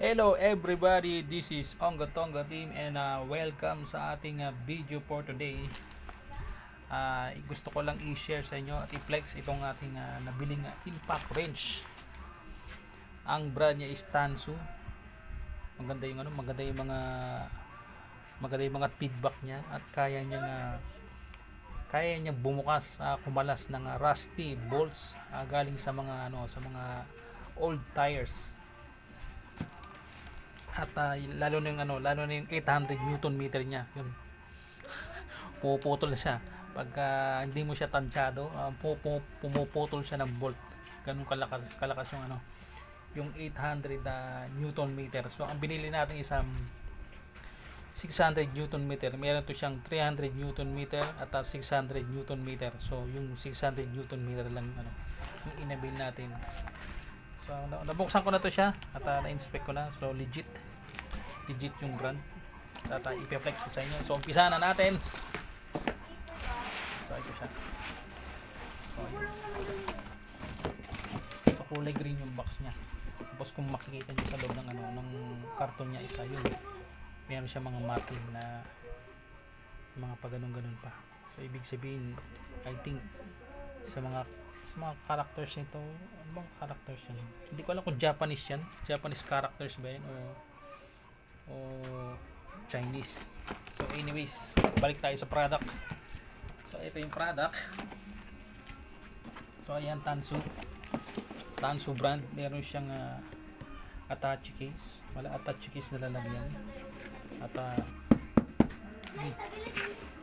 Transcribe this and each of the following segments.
Hello everybody, this is Onga Tonga Team and welcome sa ating video for today. Gusto ko lang i-share sa inyo at i-flex itong ating nabiling impact wrench. Ang brand niya is Tansu. Maganda yung maganda yung mga feedback niya at kaya niya bumukas, kumalas ng rusty bolts galing sa mga old tires. At lalo na yung 800 newton meter niya, yun puputol na siya pagka hindi mo siya tansyado. Pumuputol siya ng bolt, ganun kalakas yung 800 newton meter. So ang binili natin isang 600 newton meter, meron to siyang 300 newton meter at 600 newton meter. So yung 600 newton meter lang yung inabil natin. So nabuksan ko na to siya at na-inspect ko na. So legit yung brand. At i-flex ko sa inyo. So umpisa na natin. So ito siya. So kulay green yung box niya. Tapos kung makikita niyo sa loob ng karton niya, isa yun. Meron siya mga marking na mga paganon-ganon pa. So ibig sabihin, I think sa mga characters nito, ano bang characters yan? Hindi ko alam kung Japanese yan. Japanese characters ba yan o Chinese. So anyways, balik tayo sa product. So ito yung product. So ayan, Tansu brand. Meron siyang attache case. Wala attache case na lalagyan. At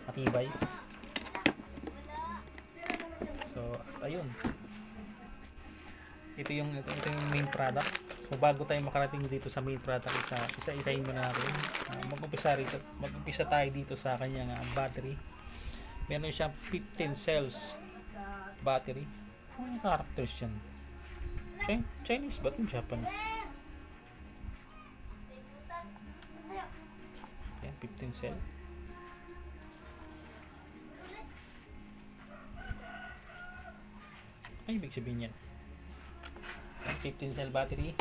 matibay. So ayun, ito yung main product. So bago tayo makarating dito sa main product, isa-isahin muna natin. Mag-umpisa tayo dito sa kanyang battery. Meron siyang 15 cells battery. Ano yung characters yan? Chinese ba ito? Japanese? Yan, 15 cell. Ay, ibig sabihin yan, 15 cell battery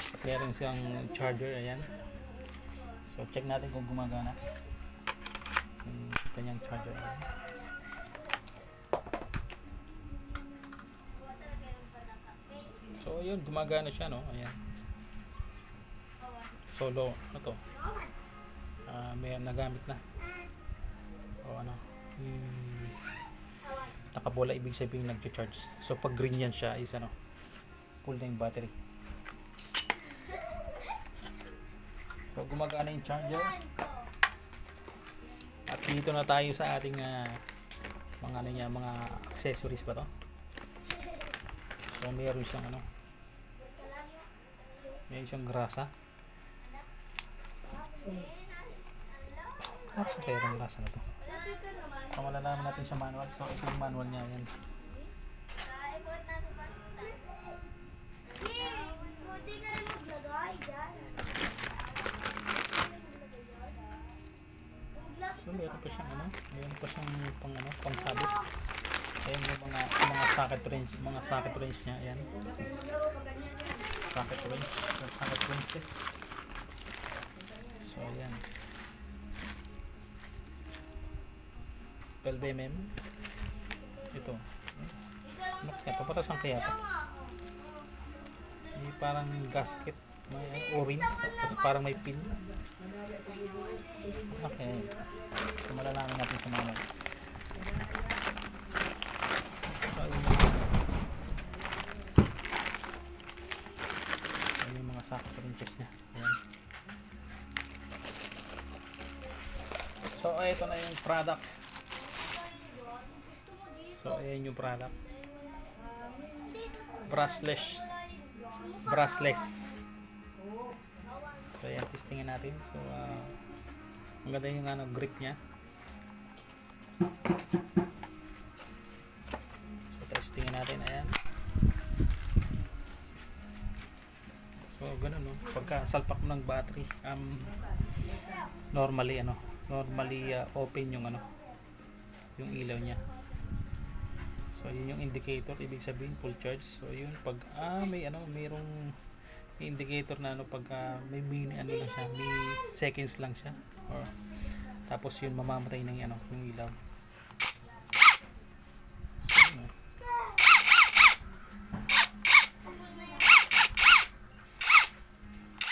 at meron siyang charger. Ayan, so check natin kung gumagana yung kanyang charger. Ayan. So yun, gumagana siya, no? Ayan, solo may nagamit na o nakabola, ibig sabihin nag-charge. So pag green yan siya is full na yung battery. So gumagana yung charger. At dito na tayo sa ating mga accessories ba to. So meron siyang grasa. Sa kaya ng grasa na to. So malalaman natin sa manual. So ito yung manual niya, yan. So meron pa siyang pangsabit. Ayan yung mga socket wrench niya, ayan. Socket wrenches. So ayan, 12mm. Ito papatas ang kaya ito. May parang gasket, may o-ring, tapos parang may pin. Okay, so malalaman natin sa manual. So ayun yung mga socket wrenches niya. Ayan. So ito na yung product. So ayan yung product. Brushless. So ayan, testingin natin. So maganda yung grip niya. So testingin natin, ayan. So ganun, no? Pagka salpak mo ng battery, normally open yung ilaw niya. So yun yung indicator, ibig sabihin full charge. So yun, pag mayroong indicator na ano pagka may mini ano lang siya, may seconds lang siya. Or tapos yun mamamatay ng ano, yung ilaw.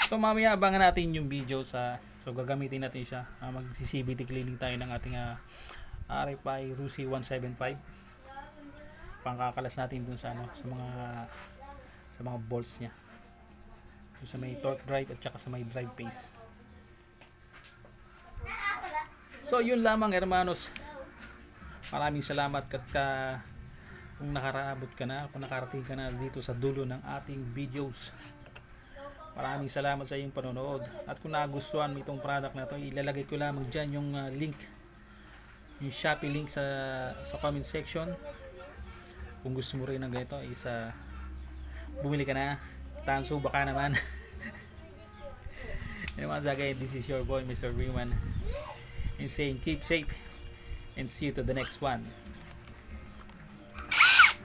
So mamaya abangan natin yung video so gagamitin natin siya. Mag-CVT cleaning tayo ng ating RFI RUSI 175. Pangkakalas natin dun sa ano, sa mga bolts niya. So, sa may torque drive at saka sa may drive phase. So yun lamang hermanos. Maraming salamat kung nakaraabot ka na, kung nakarating ka na dito sa dulo ng ating videos. Maraming salamat sa iyong panonood. At kung nagustuhan mo itong product na to, ilalagay ko lamang dyan yung link, yung Shopee link sa comment section. Kung gusto mo rin ng ganito, bumili ka na. Tanso baka naman. Once again, this is your boy Mr. Freeman, and saying keep safe and see you to the next one.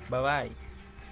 Bye bye.